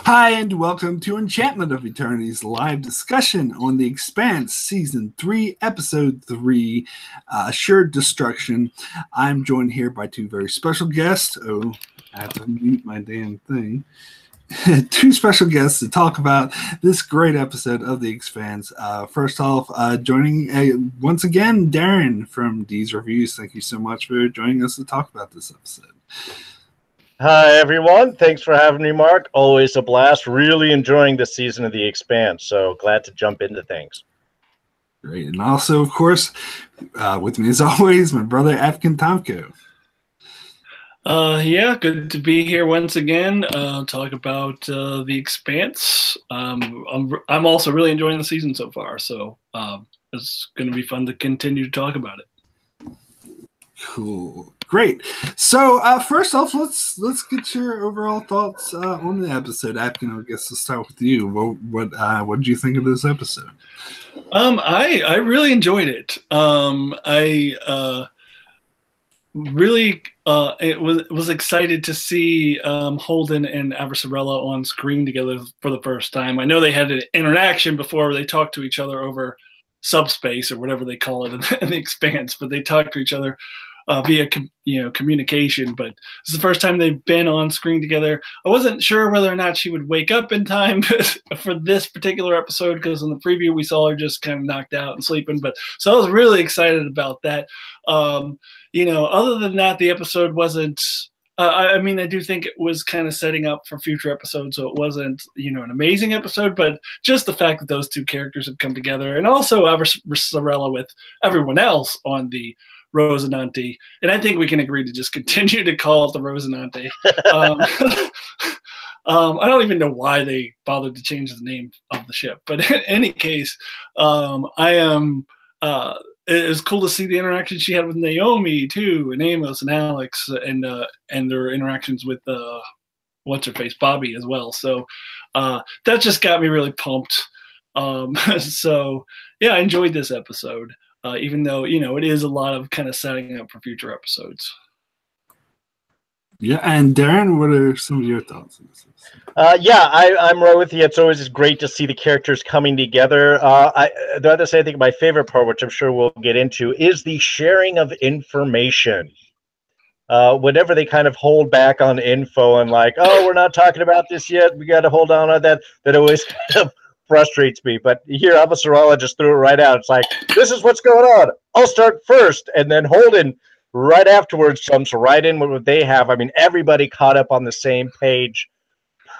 Hi, and welcome to Enchantment of Eternity's live discussion on the Expanse Season 3, Episode 3, Assured Destruction. I'm joined here by two very special guests. Oh, I have to mute my damn thing. Two special guests to talk about this great episode of the Expanse. First off, joining once again, Darrin from D's Reviews. Thank you so much for joining us to talk about this episode. Hi, everyone. Thanks for having me, Mark. Always a blast. Really enjoying this season of The Expanse, so glad to jump into things. Great. And also, of course, with me as always, my brother, Akton Tamko. Yeah, good to be here once again. Talk about The Expanse. I'm also really enjoying the season so far, so it's going to be fun to continue to talk about it. Cool. Great. So first off, let's get your overall thoughts on the episode. Akton, I guess we'll start with you. What did you think of this episode? I really enjoyed it. I really was excited to see Holden and Avasarala on screen together for the first time. I know they had an interaction before where they talked to each other over subspace or whatever they call it in the Expanse, but they talked to each other via communication. But this is the first time they've been on screen together. I wasn't sure whether or not she would wake up in time for this particular episode, because in the preview we saw her just kind of knocked out and sleeping. But so I was really excited about that. Other than that, the episode wasn't. I mean, I do think it was kind of setting up for future episodes, so it wasn't, an amazing episode, but just the fact that those two characters have come together, and also Avasarala with everyone else on the Rosinante, and I think we can agree to just continue to call it the Rosinante. I don't even know why they bothered to change the name of the ship, but in any case, it was cool to see the interaction she had with Naomi too, and Amos and Alex, and their interactions with what's her face, Bobby, as well. So that just got me really pumped. So yeah, I enjoyed this episode, even though it is a lot of kind of setting up for future episodes. Yeah, and Darrin, what are some of your thoughts on this? I'm right with you. It's always great to see the characters coming together. The other side, I think my favorite part, which I'm sure we'll get into, is the sharing of information. Whenever they kind of hold back on info and like, oh, we're not talking about this yet, we got to hold on to that always kind of frustrates me. But here, Avasarala just threw it right out. It's like, this is what's going on. I'll start first, and then Holden right afterwards jumps right in with what they have. I mean, everybody caught up on the same page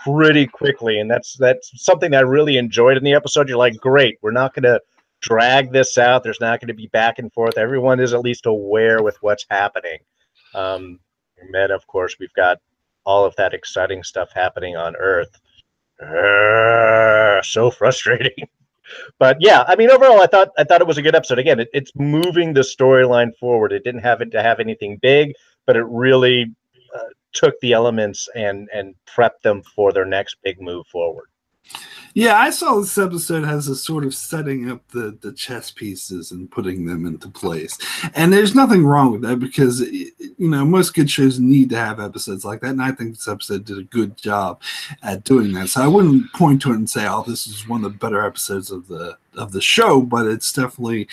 pretty quickly, and that's something that I really enjoyed in the episode. You're like, great, we're not going to drag this out. There's not going to be back and forth. Everyone is at least aware with what's happening. And then, of course, we've got all of that exciting stuff happening on Earth. So frustrating. But yeah, I mean, overall, I thought it was a good episode. Again, it's moving the storyline forward. It didn't have to have anything big, but it really took the elements and prepped them for their next big move forward. Yeah, I saw this episode as a sort of setting up the chess pieces and putting them into place. And there's nothing wrong with that, because, most good shows need to have episodes like that. And I think this episode did a good job at doing that. So I wouldn't point to it and say, oh, this is one of the better episodes of the show, but it's definitely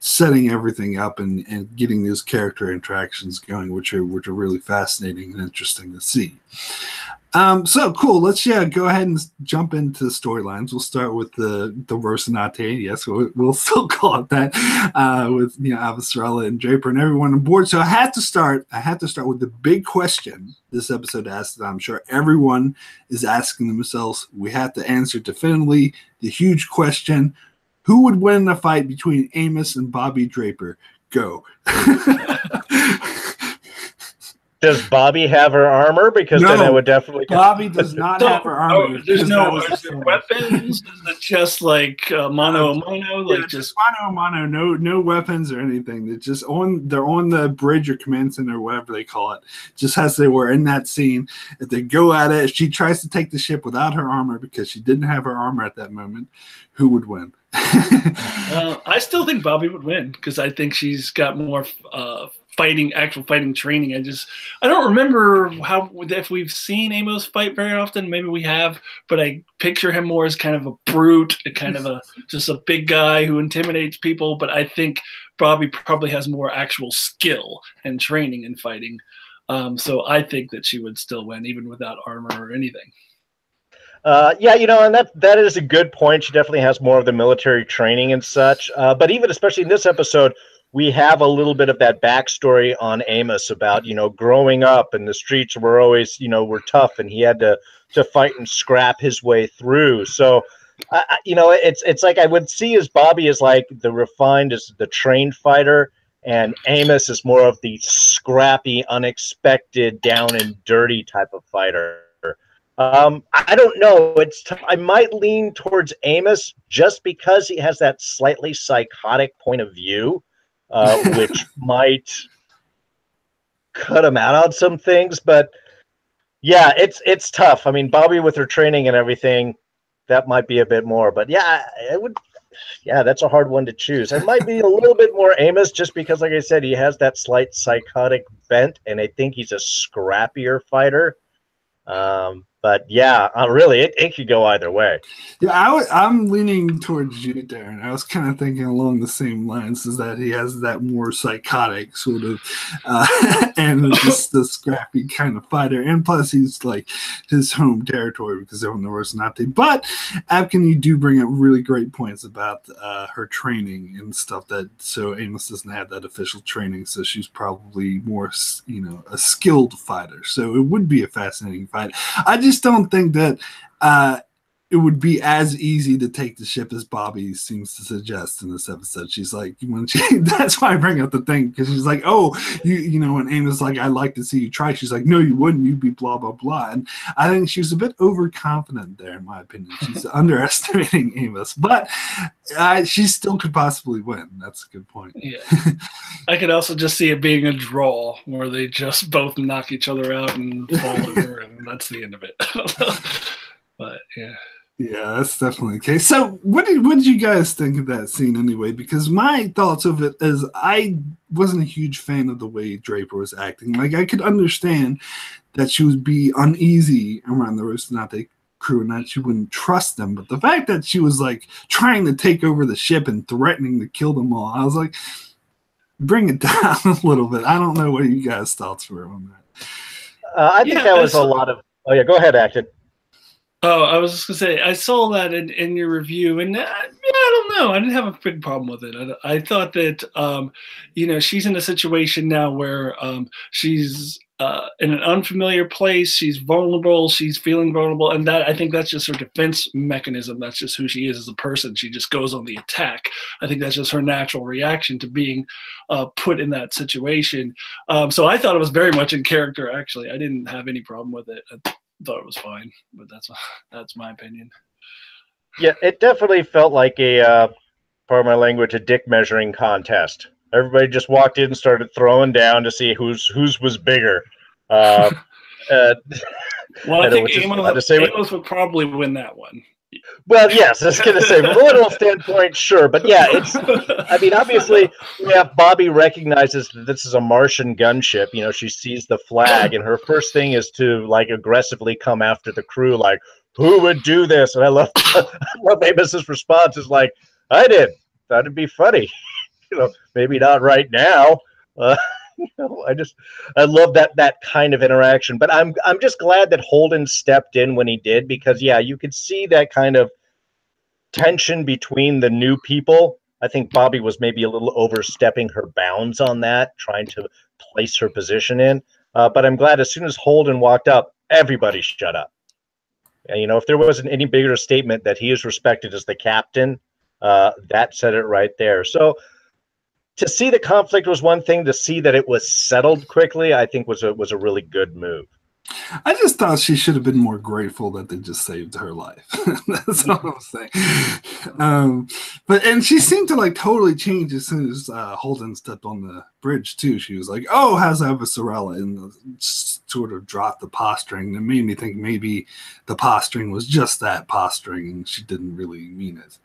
setting everything up and getting those character interactions going, which are really fascinating and interesting to see. So cool. Let's go ahead and jump into the storylines. We'll start with the Rosinante. Yes, we'll still call it that. With Avasarala and Draper and everyone on board. So I had to start with the big question this episode asked that I'm sure everyone is asking themselves. We have to answer definitively the huge question: who would win in a fight between Amos and Bobby Draper? Go. Does Bobby have her armor? Because then I would definitely. Bobby does not have her armor. There's no weapons. Is it just like mano a mano? Like just mano a mano. No weapons or anything. They're on the bridge or command center, or whatever they call it. Just as they were in that scene. If they go at it, if she tries to take the ship without her armor because she didn't have her armor at that moment, who would win? I still think Bobby would win, because I think she's got more actual fighting training. I don't remember if we've seen Amos fight very often. Maybe we have, but I picture him more as kind of a brute, just a big guy who intimidates people. But I think Bobby probably has more actual skill and training in fighting. So I think that she would still win even without armor or anything. Yeah, and that is a good point. She definitely has more of the military training and such. But even especially in this episode, we have a little bit of that backstory on Amos about, growing up and the streets were always, were tough and he had to fight and scrap his way through. So, it's like I would see as Bobby as like the refined, as the trained fighter, and Amos is more of the scrappy, unexpected, down and dirty type of fighter. I don't know. I might lean towards Amos just because he has that slightly psychotic point of view, which might cut him out on some things. But yeah, it's tough. I mean, Bobby with her training and everything, that might be a bit more. But yeah, it would. Yeah, that's a hard one to choose. It might be a little bit more Amos just because, like I said, he has that slight psychotic bent, and I think he's a scrappier fighter. But yeah, really, it could go either way. Yeah, I'm leaning towards you, Darren. I was kind of thinking along the same lines, is that he has that more psychotic sort of, and just the scrappy kind of fighter. And plus, he's like his home territory because they're on the Rocinante. But Akton, you do bring up really great points about her training and stuff. So Amos doesn't have that official training, so she's probably more, a skilled fighter. So it would be a fascinating fight. I just don't think that it would be as easy to take the ship as Bobby seems to suggest in this episode. She's like, that's why I bring up the thing, because she's like, oh, when Amos like, I'd like to see you try. She's like, no, you wouldn't. You'd be blah, blah, blah. And I think she was a bit overconfident there, in my opinion. She's underestimating Amos, but she still could possibly win. That's a good point. Yeah. I could also just see it being a draw where they just both knock each other out and fall over, and that's the end of it. But yeah. Yeah, that's definitely the case. So what did you guys think of that scene anyway? Because my thoughts of it is I wasn't a huge fan of the way Draper was acting. Like, I could understand that she would be uneasy around the Rocinante crew and that she wouldn't trust them. But the fact that she was like trying to take over the ship and threatening to kill them all, I was like, bring it down a little bit. I don't know what you guys' thoughts were on that. I think that was a lot of... Oh, yeah, go ahead, Akton. Oh, I was just going to say, I saw that in your review, and I don't know. I didn't have a big problem with it. I thought that, she's in a situation now where she's in an unfamiliar place. She's vulnerable. She's feeling vulnerable. And I think that's just her defense mechanism. That's just who she is as a person. She just goes on the attack. I think that's just her natural reaction to being put in that situation. So I thought it was very much in character, actually. I didn't have any problem with it. Thought it was fine, but that's my opinion. Yeah, it definitely felt like a pardon my language, a dick measuring contest. Everybody just walked in and started throwing down to see whose was bigger. Well, I think Amos would probably win that one. Well, yes, I was going to say, from a literal standpoint, sure. But yeah, obviously, Bobby recognizes that this is a Martian gunship. She sees the flag, and her first thing is to, like, aggressively come after the crew, like, who would do this? And I love Amos's response is like, I did. Thought it'd be funny. Maybe not right now. I love that kind of interaction. But I'm just glad that Holden stepped in when he did, because you could see that kind of tension between the new people. I think Bobby was maybe a little overstepping her bounds on that, trying to place her position in. But I'm glad as soon as Holden walked up, everybody shut up. And, if there wasn't any bigger statement that he is respected as the captain, that said it right there. So to see the conflict was one thing. To see that it was settled quickly, I think was a really good move. I just thought she should have been more grateful that they just saved her life. That's all I'm saying. And she seemed to like totally change as soon as Holden stepped on the bridge too. She was like, "Oh, how's Avasarala?" and sort of dropped the posturing. It made me think maybe the posturing was just that posturing, and she didn't really mean it.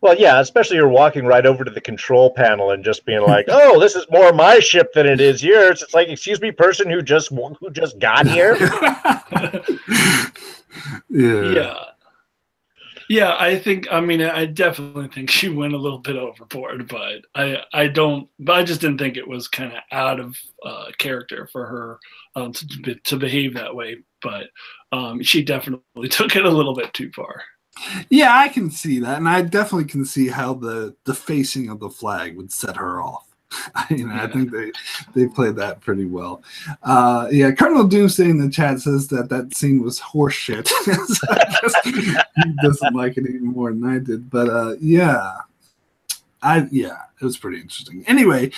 Well, yeah, especially you're walking right over to the control panel and just being like, "Oh, this is more my ship than it is yours." It's like, excuse me, person who just got here. Yeah. Yeah, I definitely think she went a little bit overboard, but I just didn't think it was kind of out of character for her to behave that way. But she definitely took it a little bit too far. Yeah, I can see that, and I definitely can see how the facing of the flag would set her off. I think they played that pretty well. Yeah, Colonel Doomsday in the chat says that scene was horseshit. So I guess he doesn't like it even more than I did. But yeah, it was pretty interesting. Anyway,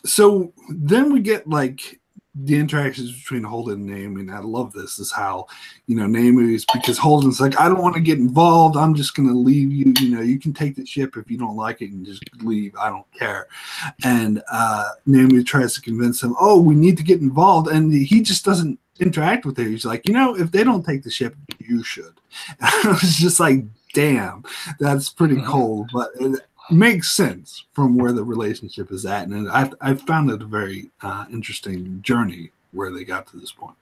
so then we get like the interactions between Holden and Naomi, and I love this, is how, Naomi is, because Holden's like, I don't want to get involved. I'm just going to leave you. You can take the ship if you don't like it and just leave. I don't care. And Naomi tries to convince him, oh, we need to get involved. And he just doesn't interact with her. He's like, if they don't take the ship, you should. And I was just like, damn, that's pretty cold. But makes sense from where the relationship is at, and I found it a very interesting journey where they got to this point.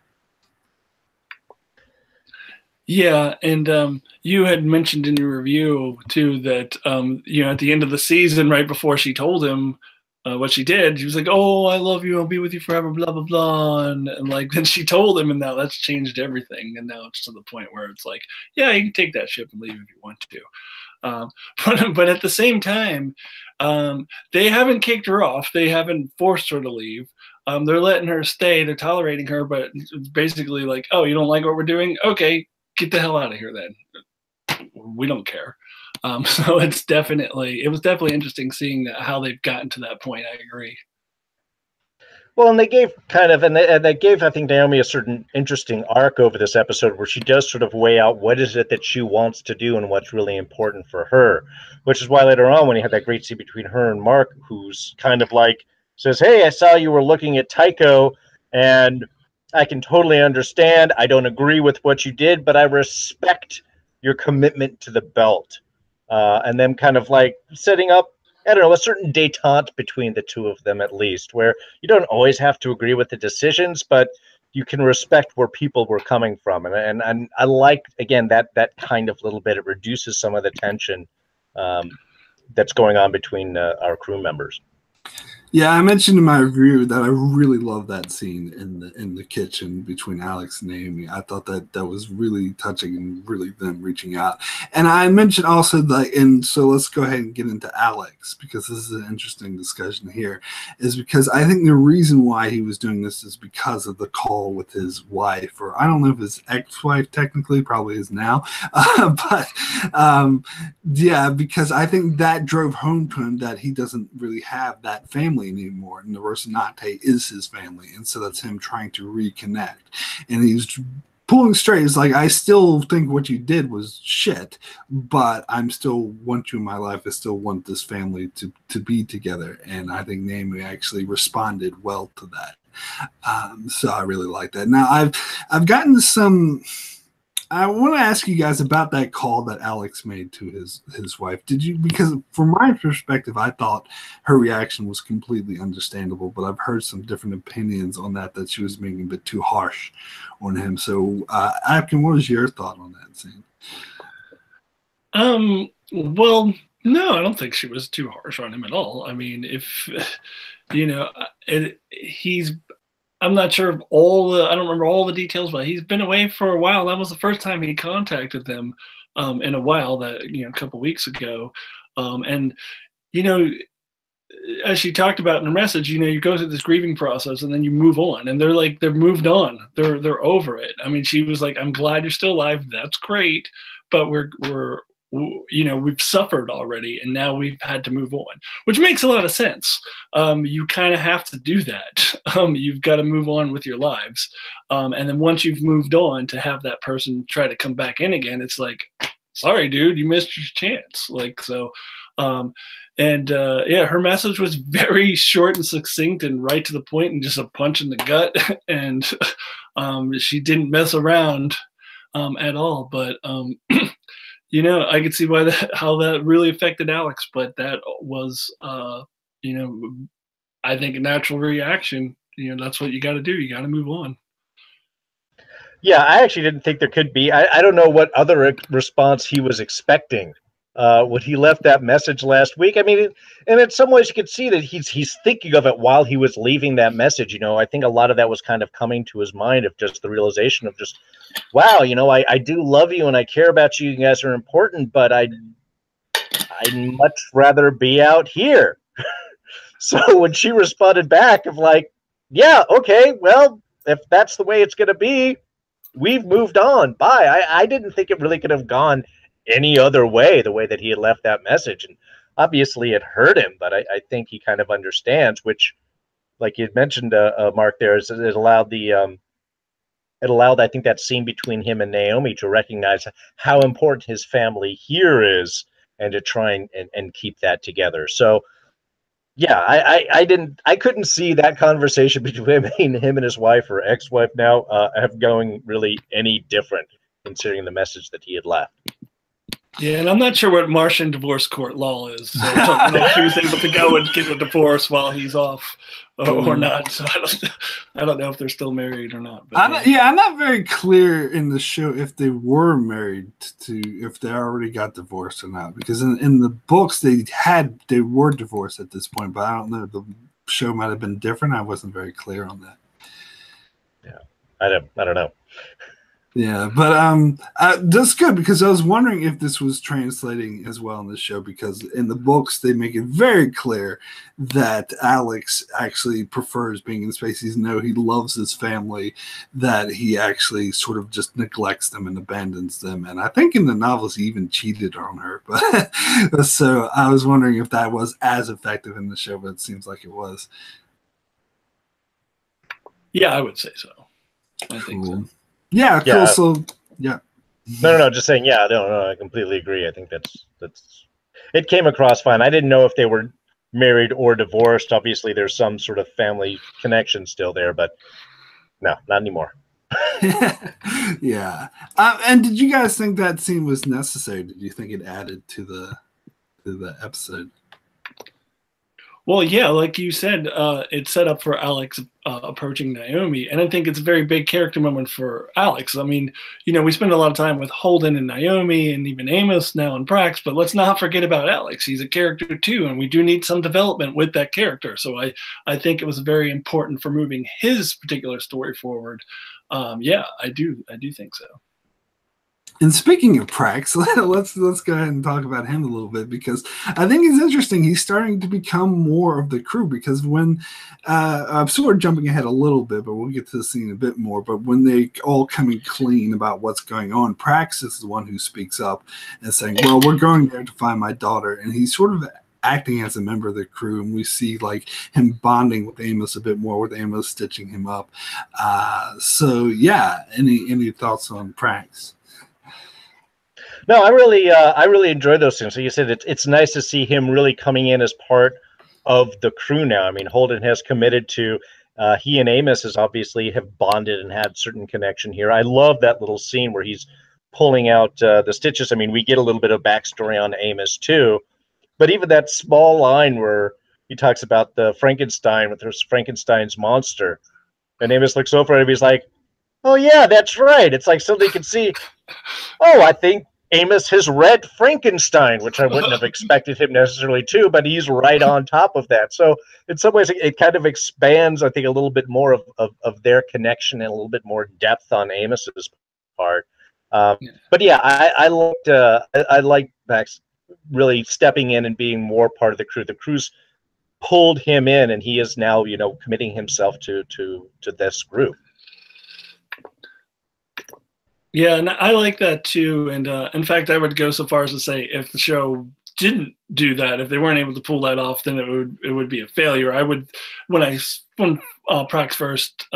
Yeah, and you had mentioned in your review too that at the end of the season, right before she told him what she did, he was like, "Oh, I love you. I'll be with you forever." Blah blah blah, and like then she told him, and now that's changed everything. And now it's to the point where it's like, yeah, you can take that ship and leave if you want to. But at the same time, they haven't kicked her off. They haven't forced her to leave. They're letting her stay. They're tolerating her, but it's basically like, oh, you don't like what we're doing? Okay, get the hell out of here then. We don't care. So it was definitely interesting seeing how they've gotten to that point. I agree. Well, and they gave they gave, I think, Naomi a certain interesting arc over this episode where she does sort of weigh out what is it that she wants to do and what's really important for her, which is why later on when you had that great scene between her and Mark, who's kind of like says, hey, I saw you were looking at Tycho and I can totally understand. I don't agree with what you did, but I respect your commitment to the belt. And them kind of like setting up, I don't know, a certain detente between the two of them, at least, where you don't always have to agree with the decisions, but you can respect where people were coming from. And I like, again, that kind of little bit. It reduces some of the tension that's going on between our crew members. Yeah, I mentioned in my review that I really love that scene in the kitchen between Alex and Naomi. I thought that was really touching and really them reaching out. And I mentioned also and so let's go ahead and get into Alex, because this is an interesting discussion here, is because I think the reason why he was doing this is because of the call with his wife, or I don't know if his ex-wife technically, probably is now, but yeah, because I think that drove home to him that he doesn't really have that family anymore, and the Rocinante is his family, and so that's him trying to reconnect. And he's pulling straight. It's like, I still think what you did was shit, but I'm still want you in my life. I still want this family to be together. And I think Naomi actually responded well to that. So I really like that. Now I've gotten some. I want to ask you guys about that call that Alex made to his wife. Did you? Because from my perspective, I thought her reaction was completely understandable, but I've heard some different opinions on that she was being a bit too harsh on him. So, Akton, what was your thought on that scene? Well, no, I don't think she was too harsh on him at all. I mean, if I'm not sure of I don't remember all the details, but he's been away for a while. That was the first time he contacted them in a while, a couple weeks ago. And, as she talked about in her message, you go through this grieving process and then you move on, and they're moved on. They're over it. I mean, she was like, I'm glad you're still alive. That's great. But we've suffered already, and now we've had to move on, which makes a lot of sense. You kind of have to do that. You've got to move on with your lives. And then once you've moved on, to have that person try to come back in again, it's like, sorry, dude, you missed your chance. Like, so, her message was very short and succinct and right to the point and just a punch in the gut. And she didn't mess around at all. But You know, I could see why how that really affected Alex, but that was, you know, I think a natural reaction. You know, that's what you got to do. You got to move on. Yeah, I actually didn't think there could be. I don't know what other response he was expecting when he left that message last week. I mean, and in some ways you could see that he's thinking of it while he was leaving that message. You know, I think a lot of that was kind of coming to his mind of just the realization of just, wow, you know, I do love you and I care about you. You guys are important, but I'd much rather be out here. So when she responded back of like, yeah, okay, well, if that's the way it's going to be, we've moved on. Bye. I didn't think it really could have gone any other way, the way that he had left that message. And obviously it hurt him, but I think he kind of understands, which, like you had mentioned, Mark, there is it allowed I think that scene between him and Naomi to recognize how important his family here is and to try and keep that together. So yeah, I couldn't see that conversation between him and his wife or ex-wife now have going really any different, considering the message that he had left. Yeah, and I'm not sure what Martian divorce court law is. So I don't know if he was able to go and get a divorce while he's off or not. So I don't know if they're still married or not. But, I'm not very clear in the show if they were married if they already got divorced or not. Because in the books they were divorced at this point, but I don't know. The show might have been different. I wasn't very clear on that. Yeah, I don't know. Yeah, but that's good because I was wondering if this was translating as well in the show, because in the books they make it very clear that Alex actually prefers being in space. He loves his family, that he actually sort of just neglects them and abandons them. And I think in the novels he even cheated on her. But so I was wondering if that was as effective in the show, but it seems like it was. Yeah, I would say so. I think so. Yeah, cool. So, yeah. No, just saying, yeah, no, I completely agree. I think that's it came across fine. I didn't know if they were married or divorced. Obviously, there's some sort of family connection still there, but no, not anymore. Yeah. And did you guys think that scene was necessary? Did you think it added to the episode? Well, yeah, like you said, it's set up for Alex approaching Naomi, and I think it's a very big character moment for Alex. I mean, you know, we spend a lot of time with Holden and Naomi and even Amos now and Prax, but let's not forget about Alex. He's a character too, and we do need some development with that character. So I think it was very important for moving his particular story forward. Yeah, I do think so. And speaking of Prax, let's go ahead and talk about him a little bit, because I think it's interesting. He's starting to become more of the crew, because when I'm sort of jumping ahead a little bit, but we'll get to the scene a bit more. But when they all coming clean about what's going on, Prax is the one who speaks up and saying, "Well, we're going there to find my daughter," and he's sort of acting as a member of the crew, and we see like him bonding with Amos a bit more, with Amos stitching him up. So yeah, any thoughts on Prax? No, I really enjoy those things. So you said it's nice to see him really coming in as part of the crew now. I mean, Holden has committed to. He and Amos has obviously have bonded and had certain connection here. I love that little scene where he's pulling out the stitches. I mean, we get a little bit of backstory on Amos too, but even that small line where he talks about the Frankenstein with Frankenstein's monster, and Amos looks over at him. He's like, "Oh yeah, that's right." It's like somebody can see. Oh, I think Amos has read Frankenstein, which I wouldn't have expected him necessarily to, but he's right on top of that. So in some ways, it kind of expands, I think, a little bit more of their connection and a little bit more depth on Amos's part. But yeah, I liked Max really stepping in and being more part of the crew. The crew's pulled him in, and he is now, you know, committing himself to this group. Yeah, and I like that too. And in fact, I would go so far as to say, if the show didn't do that, if they weren't able to pull that off, then it would be a failure. I would, when Prax first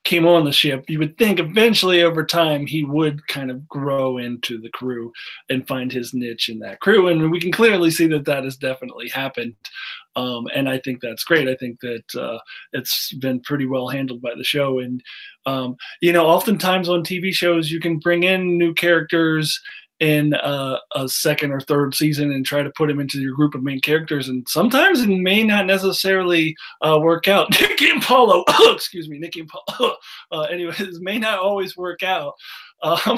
came on the ship, you would think eventually over time he would kind of grow into the crew and find his niche in that crew. And we can clearly see that has definitely happened. And I think that's great. I think that it's been pretty well handled by the show. And, you know, oftentimes on TV shows, you can bring in new characters in a second or third season and try to put him into your group of main characters, and sometimes it may not necessarily work out. Nikki and Paulo, excuse me, Nikki and Paulo. Anyways, may not always work out. In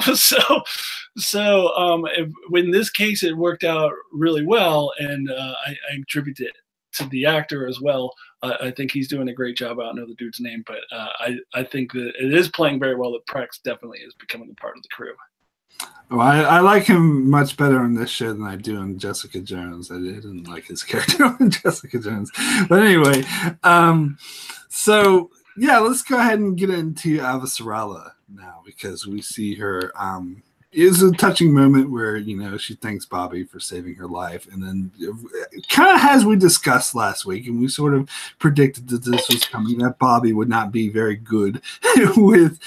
this case, it worked out really well, and I attribute it to the actor as well. I think he's doing a great job. I don't know the dude's name, but I think that it is playing very well. That Prex definitely is becoming a part of the crew. Well, I like him much better on this show than I do on Jessica Jones. I didn't like his character on Jessica Jones. But anyway, so yeah, let's go ahead and get into Avasarala now, because we see her. It's a touching moment where, you know, she thanks Bobby for saving her life, and then kind of as we discussed last week, and we sort of predicted that this was coming, that Bobby would not be very good with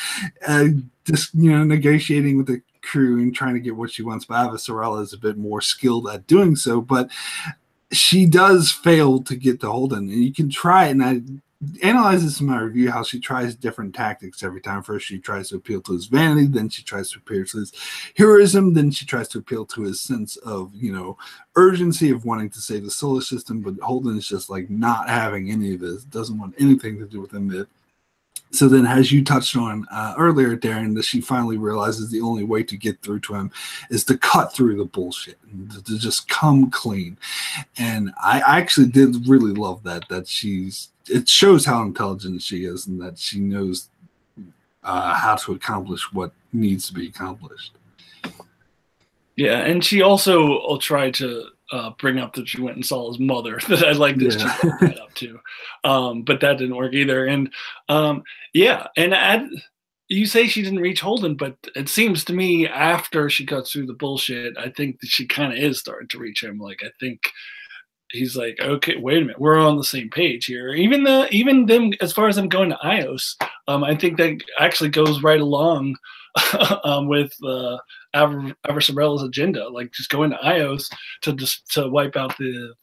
just, you know, negotiating with the crew and trying to get what she wants. But Avasarala is a bit more skilled at doing so, but she does fail to get to Holden, and you can try it, and I analyze this in my review, how she tries different tactics every time. First, she tries to appeal to his vanity, then she tries to appeal to his heroism, then she tries to appeal to his sense of, you know, urgency of wanting to save the solar system. But Holden is just like not having any of this, doesn't want anything to do with him. So then, as you touched on earlier, Darrin, that she finally realizes the only way to get through to him is to cut through the bullshit and to just come clean. And I actually did really love that it shows how intelligent she is and that she knows how to accomplish what needs to be accomplished. Yeah, and she also will try to bring up that she went and saw his mother. That I like that she brought that up too, but that didn't work either. And you say she didn't reach Holden, but it seems to me after she cuts through the bullshit, I think that she kind of is starting to reach him. Like, I think he's like, okay, wait a minute, we're on the same page here. Even them, as far as them going to Ios, I think that actually goes right along with Avasarala's agenda, like just going to Ios to wipe out the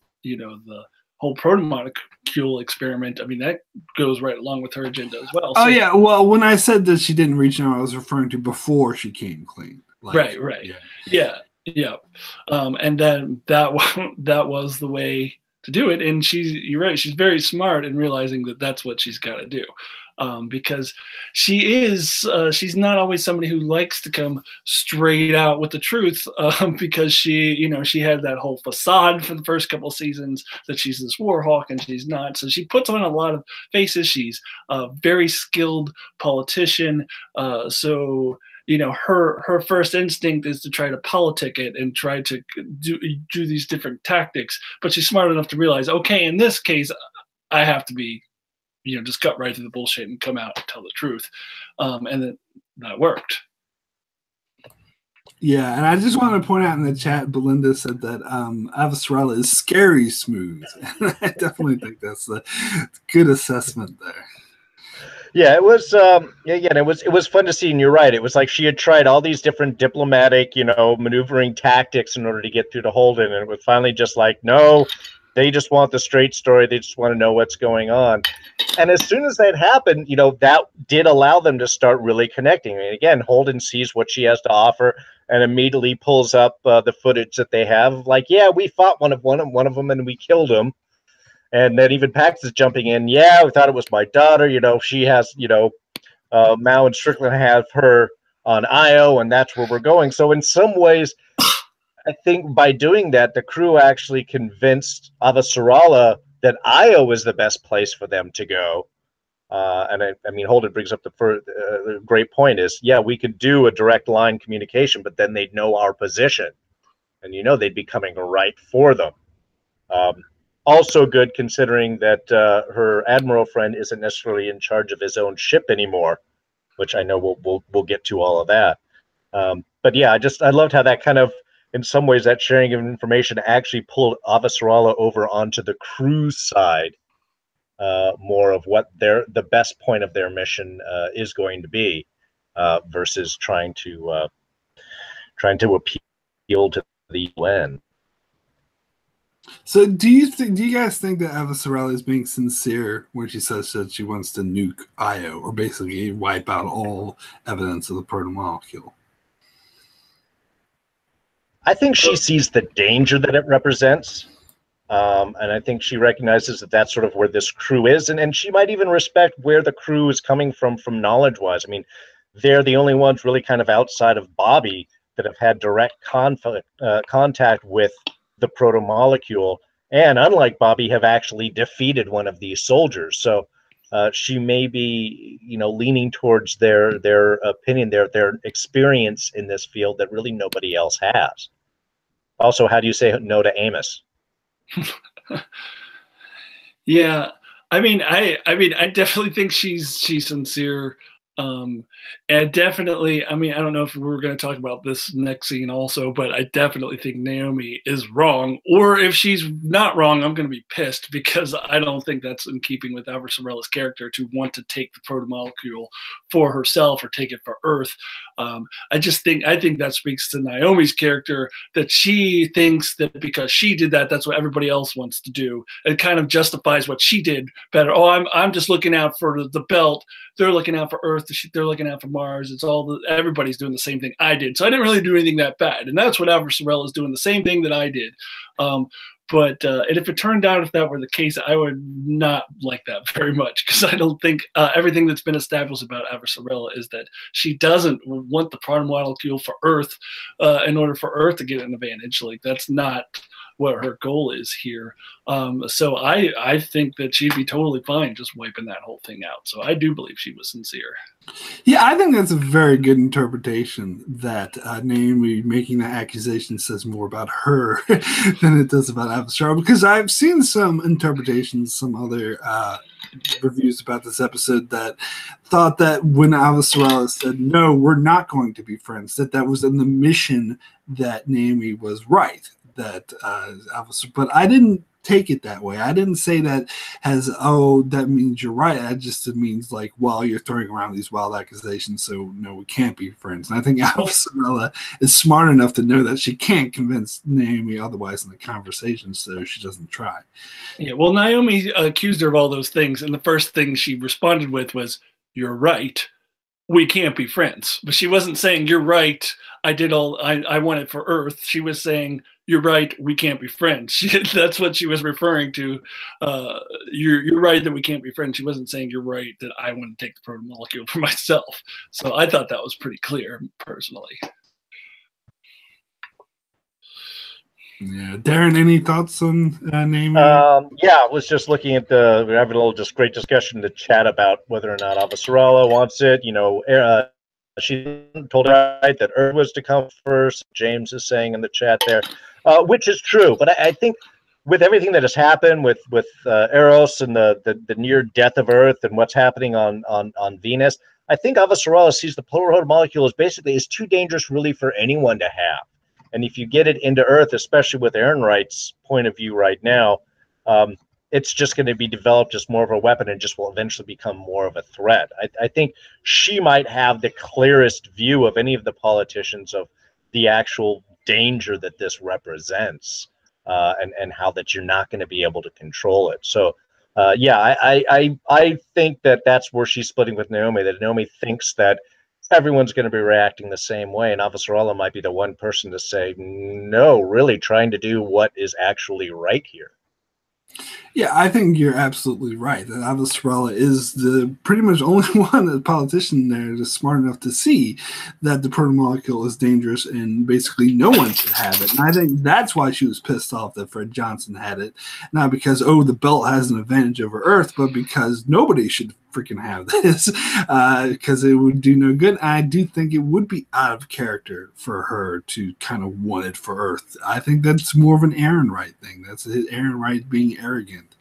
whole protomolecule experiment. I mean, that goes right along with her agenda as well. Oh, yeah. Well, when I said that she didn't reach him, I was referring to before she came clean. Like, right. Yeah. And then that was the way to do it. And you're right, she's very smart in realizing that that's what she's got to do. Because she's not always somebody who likes to come straight out with the truth, because she had that whole facade for the first couple of seasons that she's this war hawk, and she's not. So she puts on a lot of faces. She's a very skilled politician. So her first instinct is to try to politic it and try to do these different tactics. But she's smart enough to realize, okay, in this case, I have to be, just cut right through the bullshit and come out and tell the truth. And that worked. Yeah, and I just want to point out in the chat, Belinda said that Avasarala is scary smooth. And I definitely think that's a good assessment there. Yeah, it was. Again, it was fun to see, and you're right. It was like she had tried all these different diplomatic, maneuvering tactics in order to get through to Holden, and it was finally just like, no, they just want the straight story. They just want to know what's going on. And as soon as that happened, that did allow them to start really connecting. I mean, again, Holden sees what she has to offer and immediately pulls up the footage that they have. Like, yeah, we fought one of them, and we killed him. And then even Pax is jumping in. Yeah, we thought it was my daughter. She has, Mao and Strickland have her on Io, and that's where we're going. So in some ways, I think by doing that, the crew actually convinced Avasarala that Io is the best place for them to go. And I mean, Holden brings up the great point is, yeah, we could do a direct line communication, but then they'd know our position, and they'd be coming right for them. Also good considering that her admiral friend isn't necessarily in charge of his own ship anymore, which I know we'll get to all of that. But yeah, I loved how that kind of, in some ways, that sharing of information actually pulled Avasarala over onto the crew side, more of what the best point of their mission is going to be, versus trying to appeal to the UN. So do you guys think that Avasarala is being sincere when she says that she wants to nuke Io, or basically wipe out all evidence of the protomolecule? I think she sees the danger that it represents. And I think she recognizes that that's sort of where this crew is. And she might even respect where the crew is coming from knowledge-wise. I mean, they're the only ones really kind of outside of Bobby that have had direct contact with the proto-molecule. And unlike Bobby, have actually defeated one of these soldiers. So she may be, leaning towards their opinion, their experience in this field that really nobody else has. Also, how do you say no to Amos? Yeah, I mean, I definitely think she's sincere. And definitely, I mean, I don't know if we're going to talk about this next scene also, but I definitely think Naomi is wrong. Or if she's not wrong, I'm going to be pissed, because I don't think that's in keeping with Avasarala's character to want to take the protomolecule for herself or take it for Earth. I think that speaks to Naomi's character, that she thinks that because she did that, that's what everybody else wants to do. It kind of justifies what she did better. Oh, I'm just looking out for the belt. They're looking out for Earth. They're looking out for Mars. It's everybody's doing the same thing I did. So I didn't really do anything that bad. And that's what Avasarala is doing, the same thing that I did. And if it turned out if that were the case, I would not like that very much, because I don't think everything that's been established about Avasarala is that she doesn't want the protomolecule for Earth in order for Earth to get an advantage. Like, that's not what her goal is here. So I think that she'd be totally fine just wiping that whole thing out. So I do believe she was sincere. Yeah, I think that's a very good interpretation, that Naomi making that accusation says more about her than it does about Avasarala, because I've seen some interpretations, some other reviews about this episode that thought that when Avasarala said, no, we're not going to be friends, that was in the mission that Naomi was right. But I didn't take it that way. I didn't say that as, oh, that means you're right. It means like, well, you're throwing around these wild accusations, so no, we can't be friends. And I think Avasarala is smart enough to know that she can't convince Naomi otherwise in the conversation, so she doesn't try. Yeah, well, Naomi accused her of all those things, and the first thing she responded with was, "You're right. We can't be friends." But she wasn't saying, "You're right. I want it for Earth." She was saying, "You're right. We can't be friends." That's what she was referring to. You're right that we can't be friends. She wasn't saying, "You're right that I want to take the protomolecule for myself." So I thought that was pretty clear, personally. Yeah, Darren, any thoughts on Naomi? Yeah, I was just looking at we're having a little great discussion in the chat about whether or not Avasarala wants it. She told her right that Earth was to come first. James is saying in the chat there, which is true. But I think with everything that has happened with Eros and the near death of Earth and what's happening on Venus, I think Avasarala sees the protomolecule is too dangerous really for anyone to have. And if you get it into Earth, especially with Ehrenreit's point of view right now, it's just going to be developed as more of a weapon and just will eventually become more of a threat. I think she might have the clearest view of any of the politicians of the actual danger that this represents, and how that you're not going to be able to control it. So, I think that's where she's splitting with Naomi, that Naomi thinks that everyone's going to be reacting the same way, and Avasarala might be the one person to say, no, really trying to do what is actually right here. Yeah, I think you're absolutely right. That Avasarala is the pretty much only one, the politician there that's smart enough to see that the protomolecule is dangerous and basically no one should have it. And I think that's why she was pissed off that Fred Johnson had it. Not because, oh, the belt has an advantage over Earth, but because nobody should freaking have this, because it would do no good. I do think it would be out of character for her to kind of want it for Earth. I think that's more of an Ehrenreich thing. That's Ehrenreich being arrogant.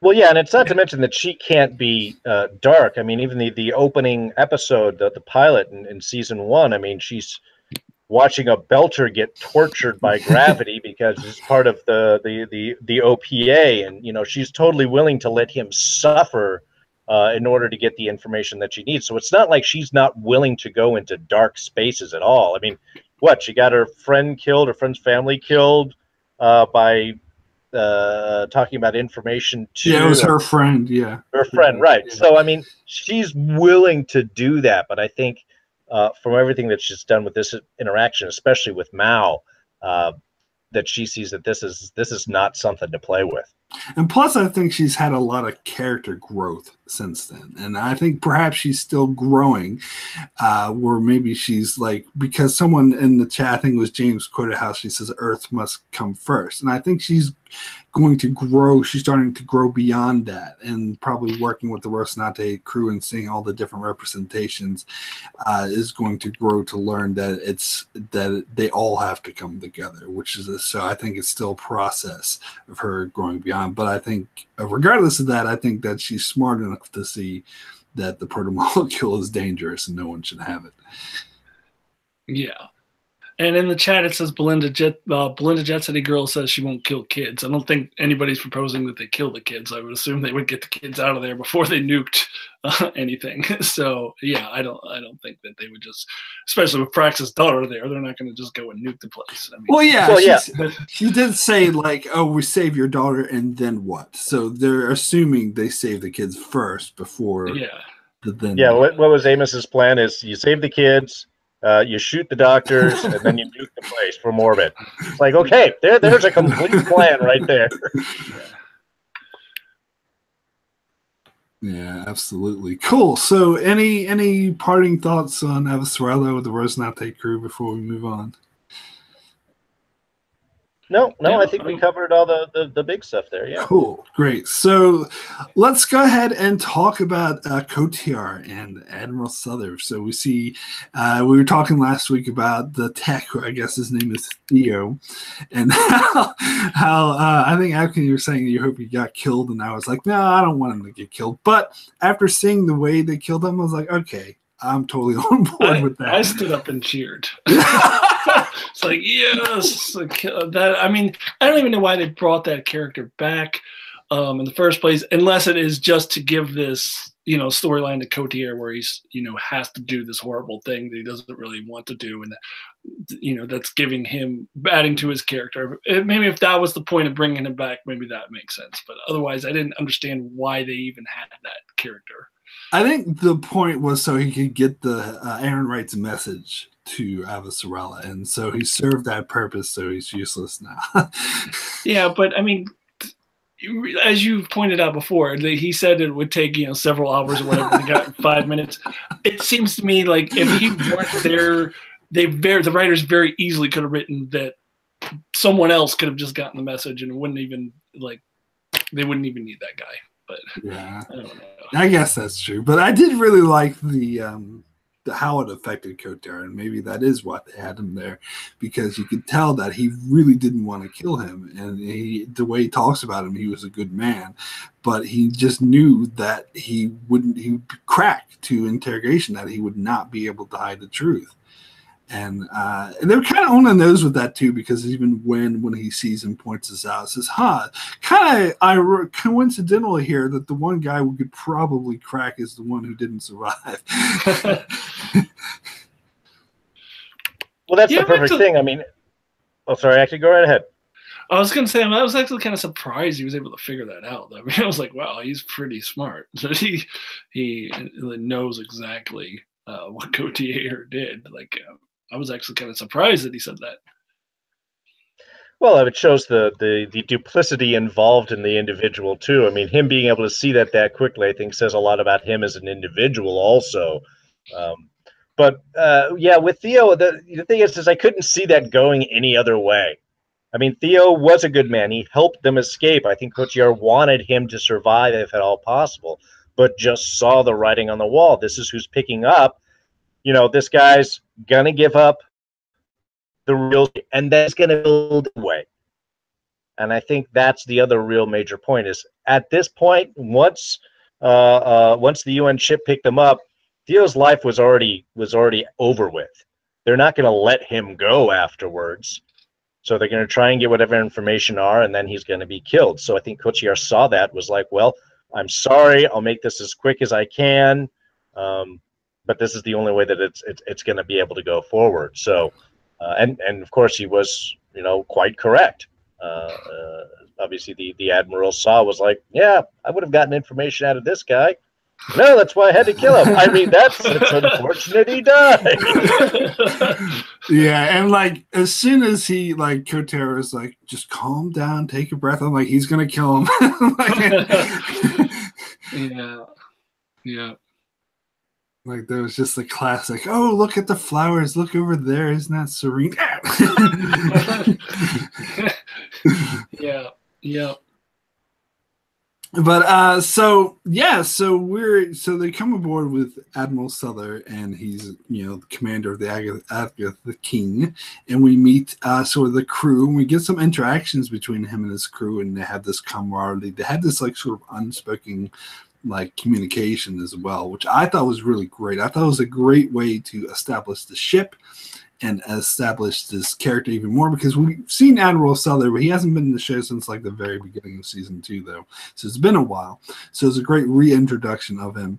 Well, yeah, and it's not to mention that she can't be dark. I mean, even the opening episode, the pilot in season 1, I mean, she's watching a belter get tortured by gravity because it's part of the OPA, and she's totally willing to let him suffer in order to get the information that she needs. So it's not like she's not willing to go into dark spaces at all. I mean, she got her friend killed, her friend's family killed by talking about information to it was her friend. Yeah, her friend, right? Yeah. So I mean, she's willing to do that, but I think from everything that she's done with this interaction, especially with Mao, that she sees that this is not something to play with. And plus, I think she's had a lot of character growth since then. And I think perhaps she's still growing, where maybe she's like, because someone in the chat, I think it was James, quoted how she says, Earth must come first. And I think she's going to grow. She's starting to grow beyond that, and probably working with the Rocinante crew and seeing all the different representations is going to grow to learn that they all have to come together, which is so I think it's still a process of her growing beyond. But I think regardless of that, I think that she's smart enough to see that the protomolecule is dangerous and no one should have it. Yeah. And in the chat, it says Belinda Jet City Girl says she won't kill kids. I don't think anybody's proposing that they kill the kids. I would assume they would get the kids out of there before they nuked anything. So yeah, I don't think that they would just, especially with Praxis' daughter there, they're not going to just go and nuke the place. I mean, well, yeah, she did say like, "Oh, we save your daughter, and then what?" So they're assuming they save the kids first before. Yeah. What was Amos's plan? Is you save the kids. You shoot the doctors, and then you nuke the place from orbit. It's like, okay, there's a complete plan right there. Yeah, absolutely. Cool. So any parting thoughts on Avasarala with the Rocinante crew before we move on? No, I think we covered all the big stuff there. Yeah. Cool. Great. So let's go ahead and talk about Kotiar and Admiral Souther. So we see, we were talking last week about the tech, I guess his name is Theo, and how I think Akton, you were saying you hope he got killed, and I was like, no, I don't want him to get killed. But after seeing the way they killed him, I was like, okay, I'm totally on board with that. I stood up and cheered. It's like, yes, that. I mean, I don't even know why they brought that character back in the first place, unless it is just to give this, storyline to Kotiar where he's, has to do this horrible thing that he doesn't really want to do, and that's giving him, adding to his character. Maybe if that was the point of bringing him back, maybe that makes sense. But otherwise, I didn't understand why they even had that character. I think the point was so he could get the Aaron Wright's message to Avasarala, and so he served that purpose, so he's useless now. Yeah, but I mean, as you pointed out before, he said it would take several hours or whatever. They got 5 minutes. It seems to me like if he weren't there, the writers very easily could have written that someone else could have just gotten the message, and it wouldn't even they wouldn't even need that guy. But yeah, I don't know. I guess that's true. But I did really like the how it affected Kotiar, and maybe that is why they had him there, because you could tell that he really didn't want to kill him, and the way he talks about him, he was a good man, but he just knew that he would crack to interrogation, that he would not be able to hide the truth. And they're kind of on the nose with that too, because even when he sees him, points this out, says, kind of coincidental here that the one guy who could probably crack is the one who didn't survive. Well, that's the perfect thing. I mean, sorry, actually, go right ahead. I was going to say, I was actually kind of surprised he was able to figure that out. I mean, I was like, wow, he's pretty smart. So he knows exactly what Kotiar did. I was actually kind of surprised that he said that. Well, it shows the duplicity involved in the individual too. I mean, him being able to see that quickly, I think, says a lot about him as an individual also. But with Theo, the thing is I couldn't see that going any other way. I mean, Theo was a good man. He helped them escape. I think Kotiar wanted him to survive if at all possible, but just saw the writing on the wall. This is who's picking up. This guy's going to give up the real, and that's going to build away. And I think that's the other real major point is at this point, once the UN ship picked them up, Theo's life was already over with. They're not going to let him go afterwards. So they're going to try and get whatever information are, and then he's going to be killed. So I think Kotiar saw that, was like, well, I'm sorry, I'll make this as quick as I can. But this is the only way that it's going to be able to go forward. So, and of course he was, quite correct. Obviously the Admiral was like, yeah, I would have gotten information out of this guy. No, that's why I had to kill him. I mean, it's unfortunate he died. Yeah, and like as soon as he like Kotaro is like, just calm down, take a breath. I'm like, he's gonna kill him. Yeah. Like there was just the classic, oh, look at the flowers, look over there, isn't that serene? Yeah. But so they come aboard with Admiral Souther, and he's the commander of the Agatha King, and we meet sort of the crew, and we get some interactions between him and his crew, and they have this camaraderie. They had this like sort of unspoken like communication as well, which I thought was really great. I thought it was a great way to establish the ship and establish this character even more, because we've seen Admiral Souther, but he hasn't been in the show since like the very beginning of season 2, though. So it's been a while. So it's a great reintroduction of him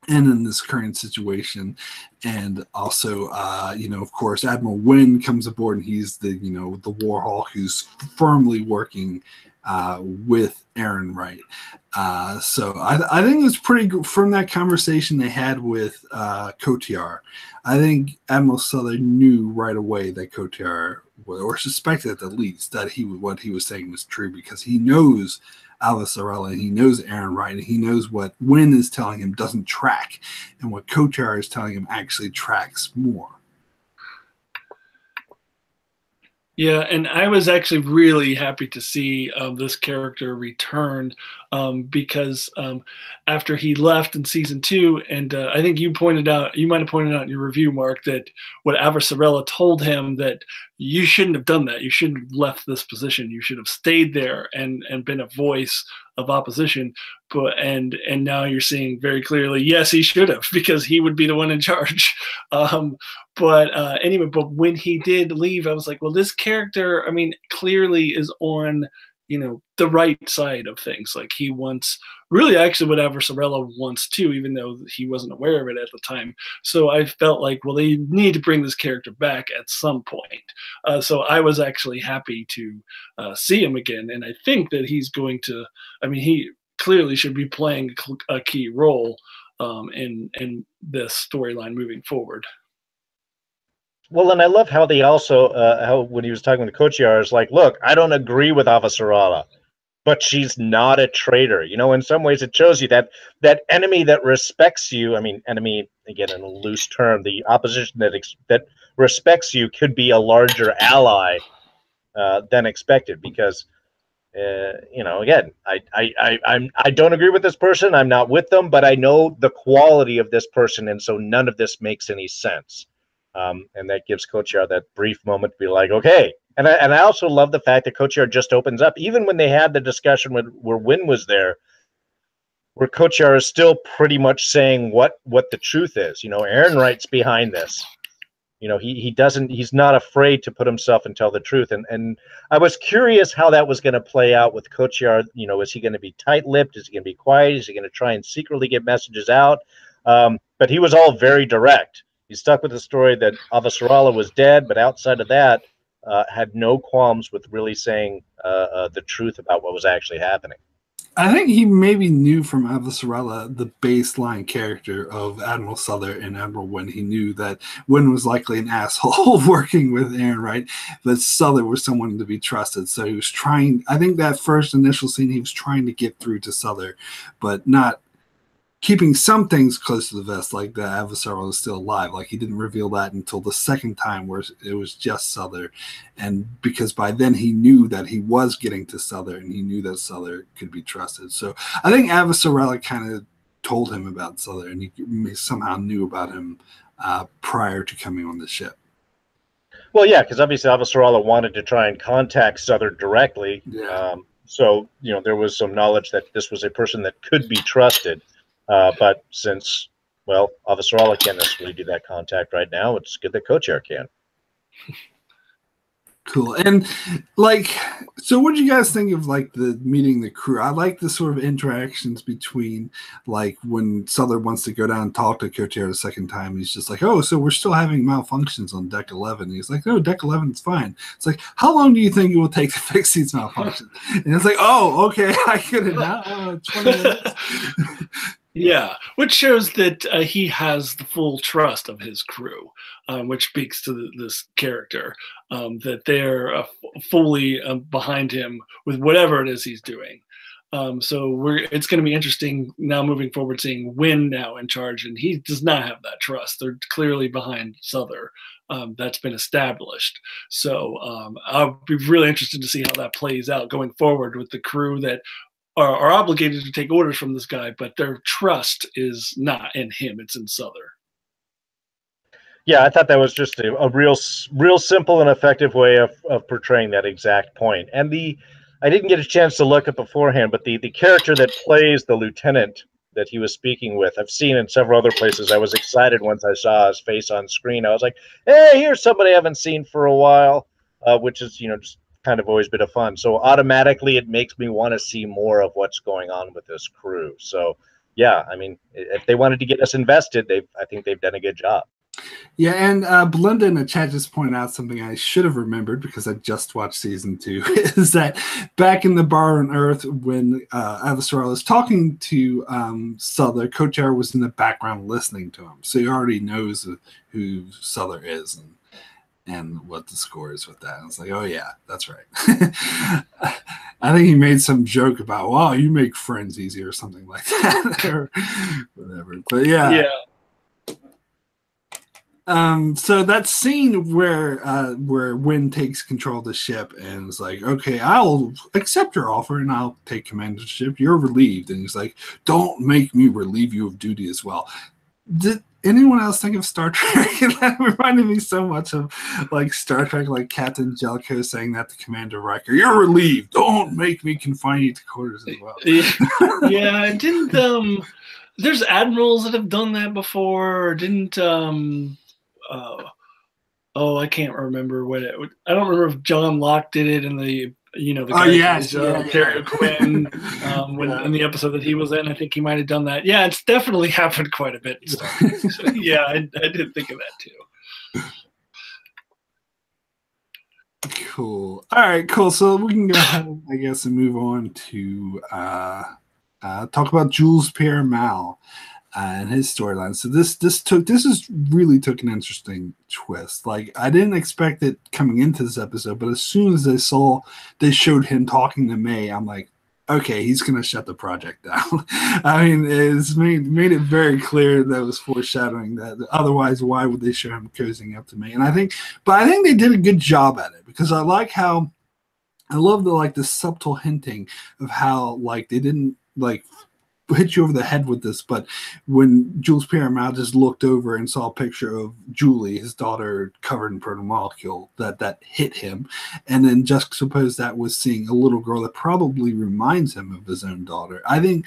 and in this current situation. And also, of course, Admiral Wynn comes aboard, and he's the Warhawk who's firmly working with Aaron Wright. So I think it was pretty good from that conversation they had with Kotiar. I think Admiral Souther knew right away that Kotiar, or suspected at the least, that what he was saying was true, because he knows Avasarala, and he knows Aaron Wright, and he knows what Wynn is telling him doesn't track, and what Kotiar is telling him actually tracks more. Yeah, and I was actually really happy to see this character return, because after he left in season 2, and I think you might have pointed out in your review, Mark, that what Avasarala told him, that you shouldn't have done that. You shouldn't have left this position. You should have stayed there and been a voice of opposition. And now you're seeing very clearly, yes, he should have, because he would be the one in charge. Anyway, but when he did leave, I was like, well, this character, I mean, clearly is on, the right side of things. Like he wants, really actually what Avasarala wants too, even though he wasn't aware of it at the time. So I felt like, well, they need to bring this character back at some point. So I was actually happy to see him again. And I think that he's going to, he clearly should be playing a key role in this storyline moving forward. Well, and I love how they also, how when he was talking to Kotiar, is like, look, I don't agree with Avasarala, but she's not a traitor. In some ways it shows you that enemy that respects you, enemy, again, in a loose term, the opposition that respects you could be a larger ally than expected, because, again, I don't agree with this person. I'm not with them, but I know the quality of this person, and so none of this makes any sense. And that gives Kotiar that brief moment to be like, okay. And I also love the fact that Kotiar just opens up, even when they had the discussion where Wynn was there, where Kotiar is still pretty much saying what the truth is. Aaron Wright's behind this. He's not afraid to put himself and tell the truth. And I was curious how that was going to play out with Kotiar. Is he going to be tight-lipped? Is he going to be quiet? Is he going to try and secretly get messages out? But he was all very direct. He stuck with the story that Avasarala was dead, but outside of that, had no qualms with really saying the truth about what was actually happening. I think he maybe knew from Avasarala the baseline character of Admiral Souther and Admiral Wynn. He knew that Wynn was likely an asshole working with Aaron Wright, but Souther was someone to be trusted. So he was trying, I think that first initial scene, he was trying to get through to Souther, but not keeping some things close to the vest, like the Avasarala was still alive. Like he didn't reveal that until the second time, where it was just Souther. And because by then he knew that he was getting to Souther, and he knew that Souther could be trusted. So I think Avasarala kind of told him about Souther, and he somehow knew about him prior to coming on the ship. Well, yeah, because obviously Avasarala wanted to try and contact Souther directly. Yeah. So, there was some knowledge that this was a person that could be trusted. But since, Avasarala can't necessarily do that contact right now, it's good that Kotiar can. Cool. And so what do you guys think of the meeting the crew? I like the sort of interactions between when Souther wants to go down and talk to Kotiar the second time, he's just like, oh, so we're still having malfunctions on deck 11. He's like, no, deck 11 is fine. It's like, how long do you think it will take to fix these malfunctions? And it's like, oh, okay, I get it now. 20 minutes. Yeah, which shows that he has the full trust of his crew, which speaks to this character, that they're fully behind him with whatever it is he's doing. So it's going to be interesting now moving forward, seeing Wynn now in charge, and he does not have that trust. They're clearly behind Souther. That's been established. So I'll be really interested to see how that plays out going forward with the crew that are obligated to take orders from this guy, but their trust is not in him; it's in Souther. Yeah, I thought that was just a real simple and effective way of portraying that exact point. And I didn't get a chance to look at beforehand, but the character that plays the lieutenant that he was speaking with, I've seen in several other places. I was excited once I saw his face on screen. I was like, hey, here's somebody I haven't seen for a while, which is, just kind of always been a fun. So automatically it makes me want to see more of what's going on with this crew. So yeah, I mean, if they wanted to get us invested, I think they've done a good job. Yeah, and Belinda in the chat just pointed out something I should have remembered because I just watched season 2, is that back in the Bar on Earth when Avasarala was talking to Souther, Kochar was in the background listening to him. So he already knows who Souther is and what the score is with that. And it's like, oh yeah, that's right. I think he made some joke about, wow, you make friends easy or something like that or whatever. But yeah. So that scene where Wynn takes control of the ship and is like, okay, I'll accept your offer and I'll take command of the ship. You're relieved. And he's like, don't make me relieve you of duty as well. Did anyone else think of Star Trek? That reminded me so much of like Star Trek, like Captain Jellicoe saying that to Commander Riker, you're relieved. Don't make me confine you to quarters as well. Yeah, and didn't there's admirals that have done that before, or didn't I can't remember what it. I don't remember if John Locke did it in the Terry Quinn in the episode that he was in. I think he might have done that. Yeah, it's definitely happened quite a bit. So, yeah, I did think of that too. Cool. All right, cool. So we can go ahead, I guess, and move on to talk about Jules Pierre Mal and his storyline. So this really took an interesting twist. Like, I didn't expect it coming into this episode, but as soon as they showed him talking to May, I'm like, okay, he's gonna shut the project down. I mean, it's made it very clear that it was foreshadowing that. Otherwise, why would they show him cozying up to May? And I think they did a good job at it, because I love the subtle hinting of how like they didn't like hit you over the head with this, but when Jules Pierre Mal just looked over and saw a picture of Julie, his daughter, covered in protomolecule, that hit him, and then juxtapose that with seeing a little girl that probably reminds him of his own daughter. I think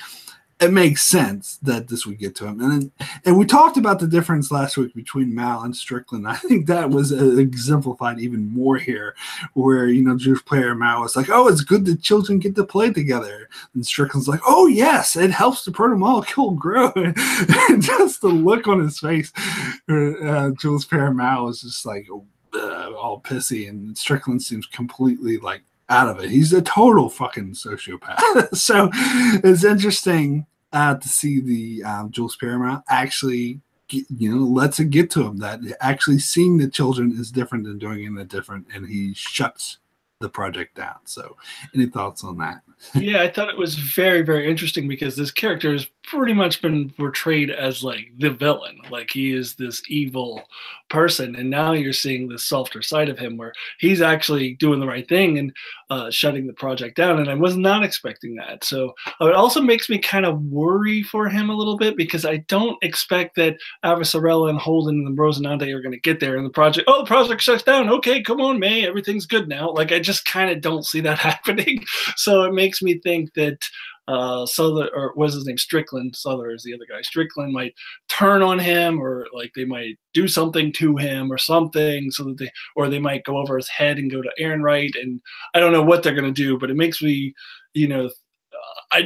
it makes sense that this would get to him. And we talked about the difference last week between Mal and Strickland. I think that was exemplified even more here, where, Jules Pierre Mal was like, oh, it's good that children get to play together. And Strickland's like, oh, yes, it helps the protomolecule grow. And just the look on his face, Jules Pierre Mal was just like all pissy, and Strickland seems completely like out of it. He's a total fucking sociopath. So it's interesting to see the Jules Pierre Mal actually, lets it get to him that actually seeing the children is different than doing it different, and he shuts the project down. So any thoughts on that? Yeah, I thought it was very, very interesting, because this character has pretty much been portrayed as like the villain, like he is this evil person, and now you're seeing the softer side of him where he's actually doing the right thing and shutting the project down, and I was not expecting that. So it also makes me kind of worry for him a little bit, because I don't expect that Avasarala and Holden and Rosinante are going to get there and the project shuts down. Okay, come on, May, everything's good now. Like, I just kind of don't see that happening. So it makes me think that Souther, or what's his name, Strickland, Souther is the other guy, Strickland might turn on him, or like they might do something to him or something, so that they might go over his head and go to Ehrenreich, and I don't know what they're going to do, but it makes me, I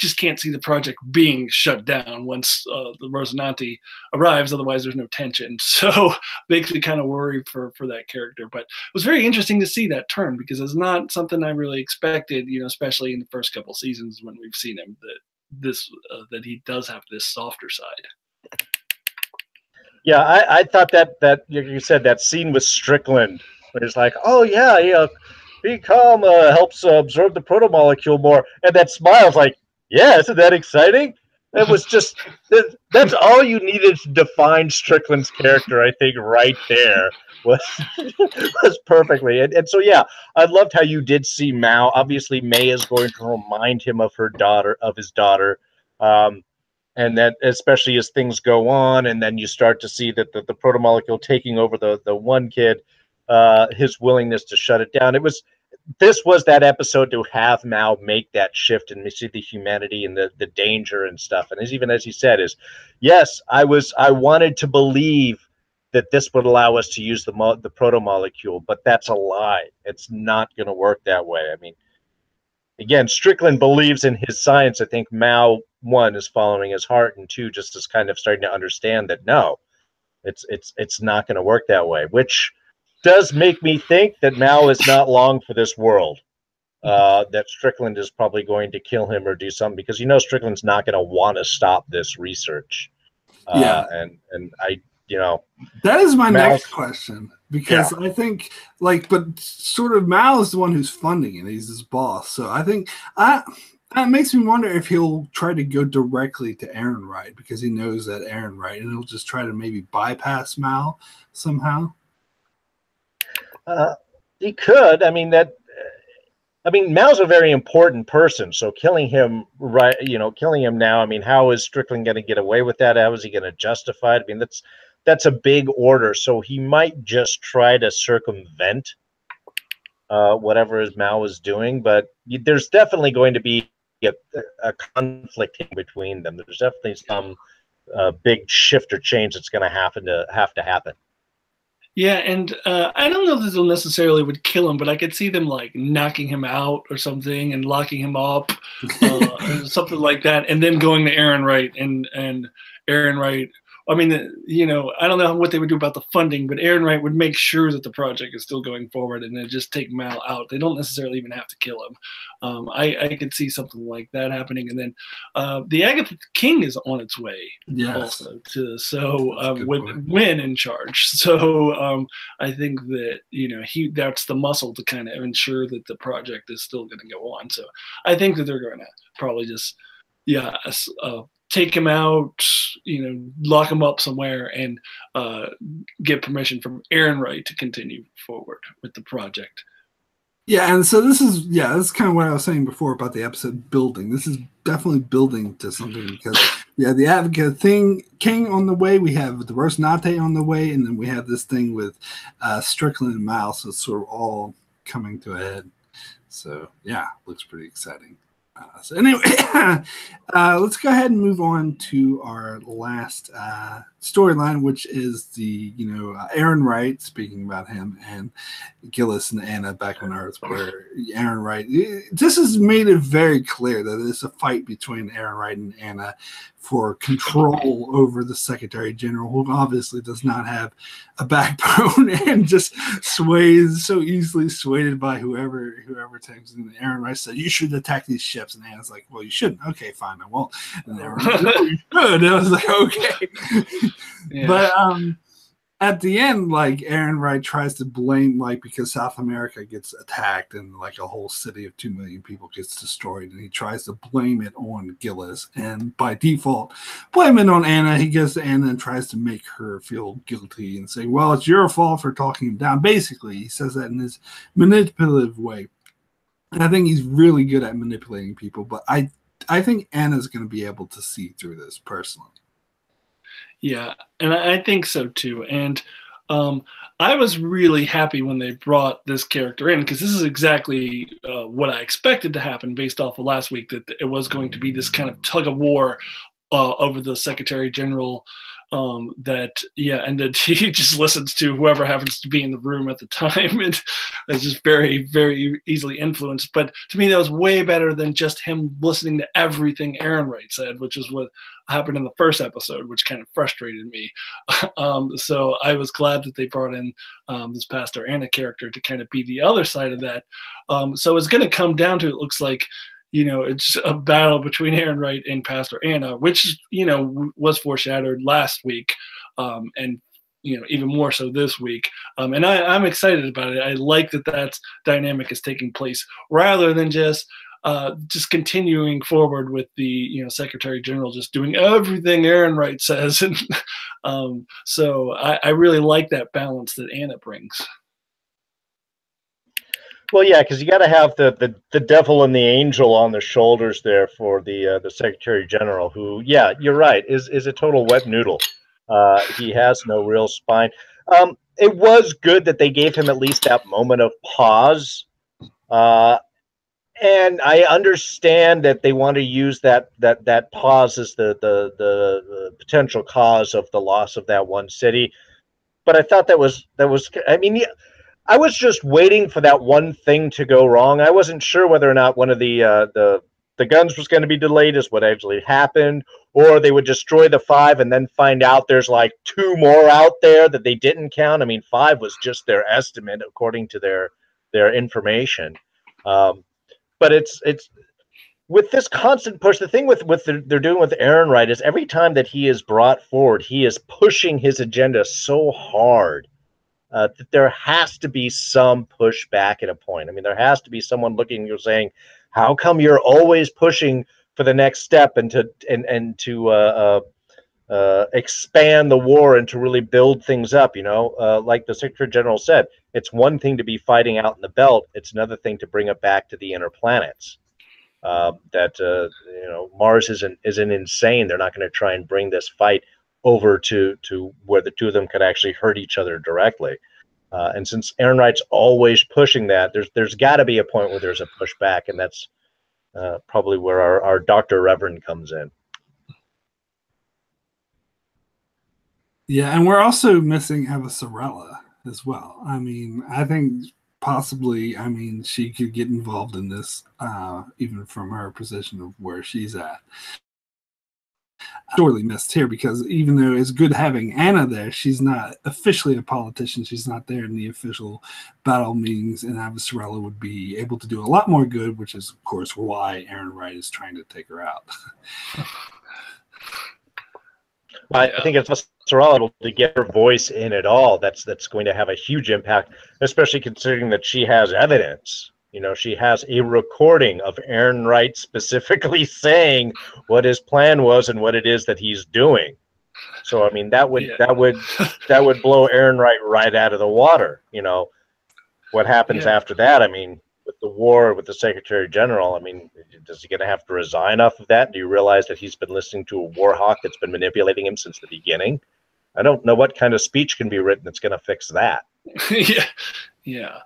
just can't see the project being shut down once the Rosinante arrives. Otherwise, there's no tension. So makes me kind of worried for that character. But it was very interesting to see that turn, because it's not something I really expected, especially in the first couple seasons when we've seen him, that this that he does have this softer side. Yeah, I thought that you said that scene with Strickland, where it's like, oh yeah, be calm helps absorb the protomolecule more, and that smile's like, yeah, isn't that exciting? It was just that's all you needed to define Strickland's character, I think, right there was was perfectly. And so yeah, I loved how you did see Mao. Obviously, May is going to remind him of his daughter. Um, and that especially as things go on, and then you start to see that the protomolecule taking over the one kid, his willingness to shut it down. This was that episode to have Mao make that shift and see the humanity and the danger and stuff. And even as he said, is yes, I wanted to believe that this would allow us to use the protomolecule, but that's a lie. It's not going to work that way. I mean, again, Strickland believes in his science. I think Mao, one, is following his heart, and two, just is kind of starting to understand that no, it's not going to work that way, which does make me think that Mao is not long for this world. That Strickland is probably going to kill him or do something, because Strickland's not going to want to stop this research. And I, that is my next question, because I think but sort of Mao is the one who's funding it. He's his boss. So I think that makes me wonder if he'll try to go directly to Ehrenreich, because he knows that Ehrenreich, and he'll just try to maybe bypass Mao somehow. He could. I mean, Mao's a very important person, so killing him now. I mean, how is Strickland going to get away with that? How is he going to justify it? I mean, that's a big order, so he might just try to circumvent whatever Mao is doing. But there's definitely going to be a conflict between them. There's definitely some big shift or change that's going to have to happen. Yeah, and I don't know if this will necessarily would kill him, but I could see them like knocking him out or something and locking him up, something like that, and then going to Ehrenreich and Ehrenreich. I mean, I don't know what they would do about the funding, but Ehrenreich would make sure that the project is still going forward, and then just take Mao out. They don't necessarily even have to kill him. I could see something like that happening, and then the Agatha King is on its way, also with Wynn in charge. So I think that that's the muscle to kind of ensure that the project is still going to go on. So I think that they're going to probably just take him out, lock him up somewhere, and get permission from Ehrenreich to continue forward with the project. Yeah, and so this is kind of what I was saying before about the episode building. This is definitely building to something, because the Advocate King on the way, we have the Rosnate on the way, and then we have this thing with Strickland and Mao, so it's sort of all coming to a head. So yeah, looks pretty exciting. So anyway, let's go ahead and move on to our last storyline, which is the Ehrenreich, speaking about him, and Gillis and Anna back on Earth, where Ehrenreich, this has made it very clear that it's a fight between Ehrenreich and Anna for control over the Secretary General, who obviously does not have a backbone and just sways so easily, swayed by whoever takes it. And Ehrenreich said, "You should attack these ships," and Anna's like, "Well, you shouldn't." "Okay, fine, I won't." And Ehrenreich, "No, you should." And I was like, "Okay." Yeah. But at the end, Ehrenreich tries to blame, because South America gets attacked and a whole city of 2 million people gets destroyed, and he tries to blame it on Gillis, and by default blame it on Anna. He goes to Anna and tries to make her feel guilty and say, "Well, it's your fault for talking him down." Basically, he says that in his manipulative way, and I think he's really good at manipulating people. But I think Anna's going to be able to see through this personally. Yeah, and I think so too. And I was really happy when they brought this character in, because this is exactly what I expected to happen based off of last week, that it was going to be this kind of tug of war over the Secretary General, and that he just listens to whoever happens to be in the room at the time, and is just very, very easily influenced. But to me, that was way better than just him listening to everything Ehrenreich said, which is what happened in the first episode, which kind of frustrated me. So I was glad that they brought in this Pastor Anna character to kind of be the other side of that. So it's going to come down to, it looks like, it's a battle between Ehrenreich and Pastor Anna, which, was foreshadowed last week, and even more so this week. And I'm excited about it. I like that dynamic is taking place rather than just continuing forward with the Secretary General just doing everything Ehrenreich says. And so I really like that balance that Anna brings. Well, yeah, because you got to have the devil and the angel on the shoulders there for the Secretary General, who, yeah, you're right, is a total wet noodle. He has no real spine. It was good that they gave him at least that moment of pause, and I understand that they want to use that pause as the potential cause of the loss of that one city. But I thought that was. I mean, yeah, I was just waiting for that one thing to go wrong. I wasn't sure whether or not one of the guns was going to be delayed, is what actually happened, or they would destroy the 5 and then find out there's like 2 more out there that they didn't count. I mean, 5 was just their estimate according to their information. But it's with this constant push. The thing with they're doing with Ehrenreich is every time that he is brought forward, he is pushing his agenda so hard. That there has to be some pushback at a point. I mean, there has to be someone looking and saying, "How come you're always pushing for the next step and to expand the war and to really build things up?" Like the Secretary General said, it's one thing to be fighting out in the belt; it's another thing to bring it back to the inner planets. Mars isn't insane. They're not going to try and bring this fight over to where the two of them could actually hurt each other directly. And since Ehrenreich's always pushing that, there's got to be a point where there's a pushback, and that's probably where our Dr. Reverend comes in. Yeah, and we're also missing Avasarala as well. I mean, I think possibly, she could get involved in this, even from her position of where she's at. Sorely missed here, because even though it's good having Anna there, she's not officially a politician. She's not there in the official battle meetings, and Avasarala would be able to do a lot more good, which is, of course, why Ehrenreich is trying to take her out. I think it's Avasarala to get her voice in at all. That's going to have a huge impact, especially considering that she has evidence. She has a recording of Ehrenreich specifically saying what his plan was and what it is that he's doing. So, I mean, that would blow Ehrenreich right out of the water. What happens after that? I mean, with the war with the Secretary General, I mean, is he going to have to resign off of that? Do you realize that he's been listening to a war hawk that's been manipulating him since the beginning? I don't know what kind of speech can be written that's going to fix that. Yeah.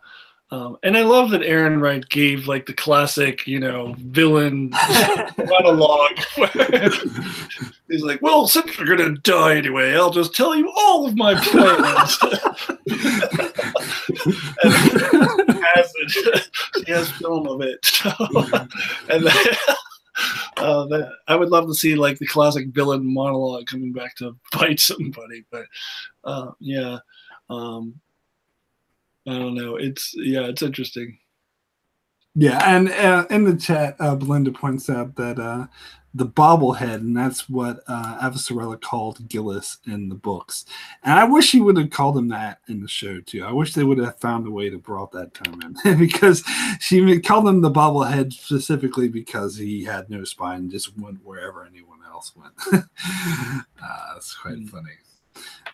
And I love that Ehrenreich gave like the classic, villain monologue. He's like, "Well, since you're gonna die anyway, I'll just tell you all of my plans." And he has film of it. So, and then, I would love to see like the classic villain monologue coming back to fight somebody. But I don't know. It's interesting. Yeah, and in the chat, Belinda points out that the bobblehead, and that's what Avasarala called Gillis in the books. And I wish he would have called him that in the show too. I wish they would have found a way to brought that term in because she called him the bobblehead specifically because he had no spine and just went wherever anyone else went. That's quite funny.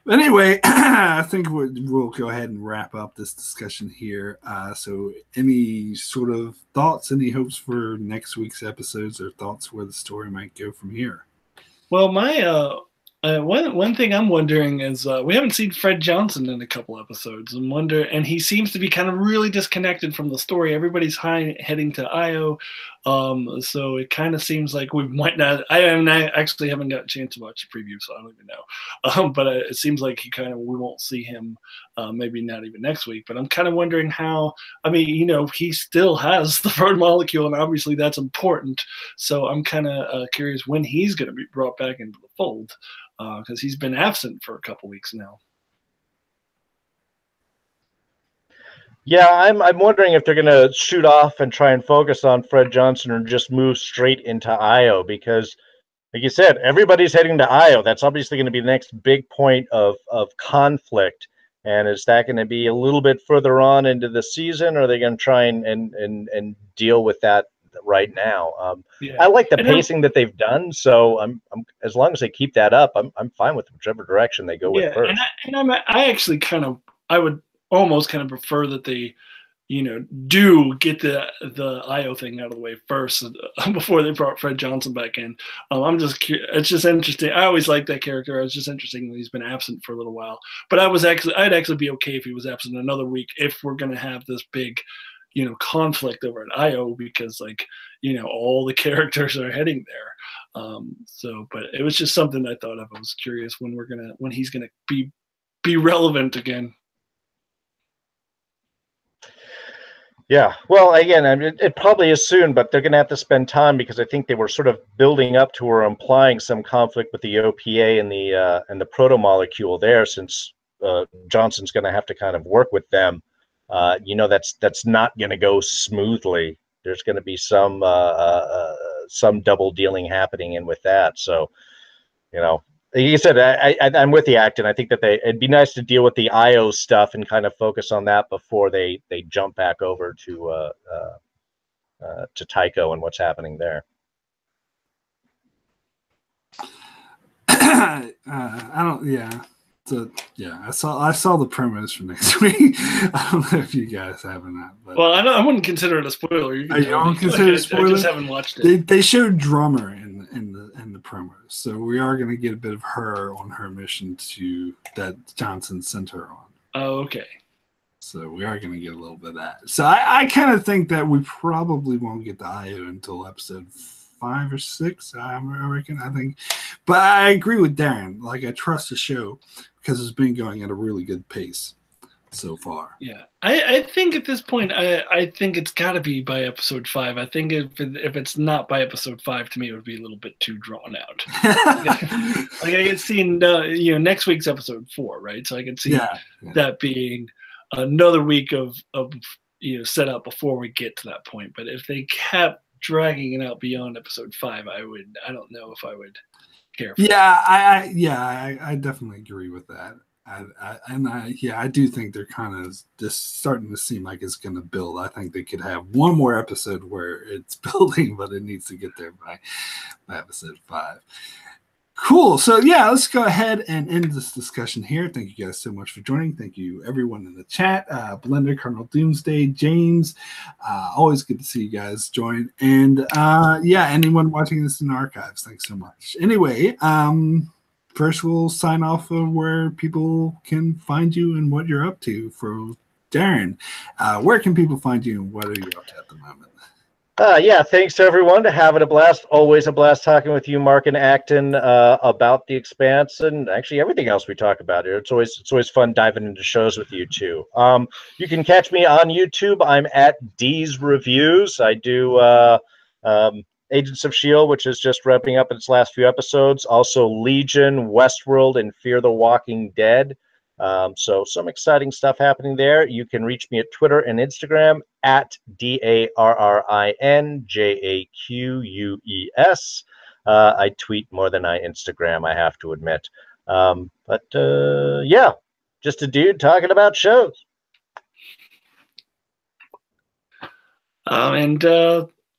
Anyway, I think we'll go ahead and wrap up this discussion here. So any sort of thoughts, any hopes for next week's episodes, or thoughts where the story might go from here? Well, my one thing I'm wondering is we haven't seen Fred Johnson in a couple episodes, and he seems to be kind of really disconnected from the story. Everybody's heading to Io, so it kind of seems like we might not. I actually haven't got a chance to watch the preview, so I don't even know. But it seems like we won't see him, maybe not even next week. But I'm kind of wondering how. I mean, he still has the road molecule, and obviously that's important. So I'm kind of curious when he's going to be brought back into the fold. Because he's been absent for a couple weeks now. Yeah, I'm wondering if they're going to shoot off and try and focus on Fred Johnson or just move straight into Io because, like you said, everybody's heading to Io. That's obviously going to be the next big point of conflict. And is that going to be a little bit further on into the season, or are they going to try and deal with that right now? Yeah. I like the And pacing that they've done, so I'm as long as they keep that up, I'm fine with whichever direction they go with yeah, first. I actually I would almost kind of prefer that they, do get the IO thing out of the way first before they brought Fred Johnson back in. It's just interesting. I always liked that character. It's just interesting that he's been absent for a little while. But I'd actually be okay if he was absent another week if we're gonna have this big, conflict over at IO because all the characters are heading there. But it was just something I thought of. I was curious when he's gonna be relevant again. Yeah, well, again, I mean, it probably is soon, but they're going to have to spend time because I think they were sort of building up to or implying some conflict with the OPA and the proto molecule there, since Johnson's going to have to kind of work with them. That's not going to go smoothly. There's going to be some double dealing happening in with that. So, like you said, I'm with you, Acton. I think that it'd be nice to deal with the IO stuff and kind of focus on that before they jump back over to Tycho and what's happening there. I don't. Yeah. So yeah, I saw the promos for next week. I don't know if you guys have or not. But, well, I wouldn't consider it a spoiler. You don't consider it a spoiler? I just haven't watched it. They showed Drummer in the promos, so we are going to get a bit of her on her mission that Johnson sent her on. Oh, okay. So we are going to get a little bit of that. So I kind of think that we probably won't get the IO until episode 5 or 6. I reckon. I think, but I agree with Darrin. Like, I trust the show because it's been going at a really good pace so far. Yeah, I think at this point, I think it's got to be by episode 5. I think if it's not by episode 5, to me, it would be a little bit too drawn out. Like I can see, next week's episode 4, right? So I can see that being another week of setup before we get to that point. But if they kept dragging it out beyond episode 5, I don't know if I would care. I definitely agree with that. I do think they're kind of just starting to seem like it's going to build. I think they could have one more episode where it's building, but it needs to get there by episode 5. Cool. So yeah, let's go ahead and end this discussion here. Thank you guys so much for joining. Thank you everyone in the chat. Blender, Colonel Doomsday, James. Always good to see you guys join. And anyone watching this in the archives, thanks so much. Anyway, first we'll sign off of where people can find you and what you're up to. For Darrin, where can people find you and what are you up to at the moment? Thanks to everyone. Having a blast. Always a blast talking with you, Mark and Acton, about the Expanse and actually everything else we talk about here. It's always fun diving into shows with you too. You can catch me on YouTube. I'm at D's Reviews. I do Agents of S.H.I.E.L.D., which is just wrapping up its last few episodes. Also Legion, Westworld, and Fear the Walking Dead. So some exciting stuff happening there. You can reach me at Twitter and Instagram at DARRINJAQUES. I tweet more than I Instagram, I have to admit. Just a dude talking about shows.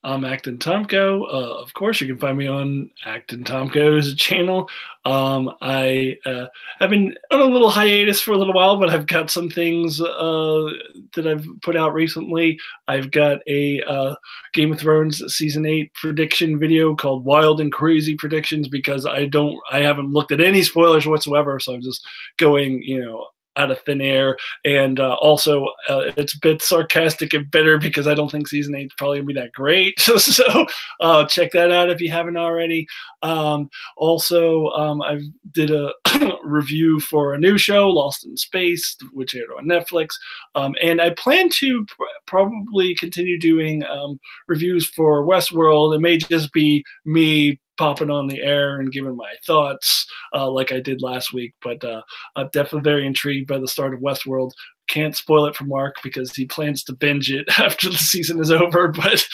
I'm Akton Tamko. Of course, you can find me on Akton Tamko's channel. I have been on a little hiatus for a little while, but I've got some things that I've put out recently. I've got a Game of Thrones season 8 prediction video called Wild and Crazy Predictions because I haven't looked at any spoilers whatsoever, so I'm just going, out of thin air, and also it's a bit sarcastic and bitter because I don't think season 8 is probably gonna be that great. So check that out if you haven't already. I did a review for a new show, Lost in Space, which aired on Netflix, and I plan to probably continue doing reviews for Westworld. It may just be me popping on the air and giving my thoughts like I did last week, but I'm definitely very intrigued by the start of Westworld. can't spoil it for Mark because he plans to binge it after the season is over. But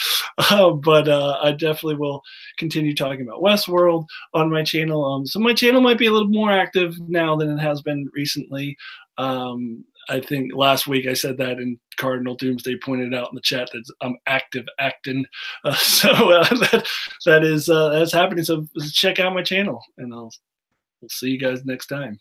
I definitely will continue talking about Westworld on my channel. So my channel might be a little more active now than it has been recently. I think last week I said that, and Cardinal Doomsday pointed out in the chat that I'm active acting. That is that's happening. So check out my channel, and we'll see you guys next time.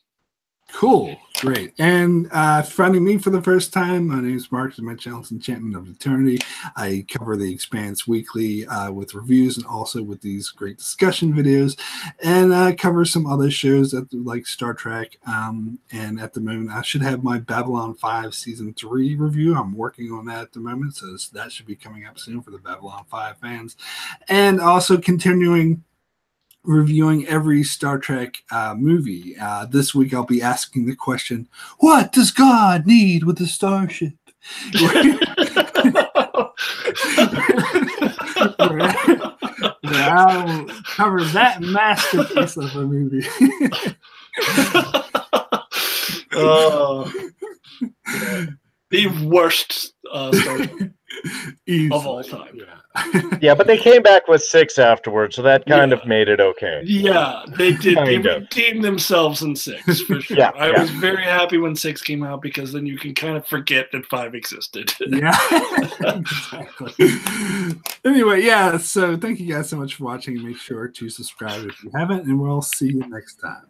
Cool, great. And finding me for the first time, my name is Mark, and my channel is Enchantment of Eternity. I cover the Expanse weekly with reviews and also with these great discussion videos, and I cover some other shows that like Star Trek. And at the moment, I should have my Babylon 5 Season 3 review. I'm working on that at the moment, so that should be coming up soon for the Babylon 5 fans. And also continuing reviewing every Star Trek movie. This week I'll be asking the question, what does God need with a starship? I'll cover that masterpiece of a movie. The worst Star Trek of all time. Yeah, but they came back with 6 afterwards, so that kind of made it okay. Yeah, they did. They redeemed themselves in 6 for sure. Yeah, I was very happy when 6 came out because then you can kind of forget that 5 existed. Yeah, exactly. Anyway, yeah. So thank you guys so much for watching. Make sure to subscribe if you haven't, and we'll see you next time.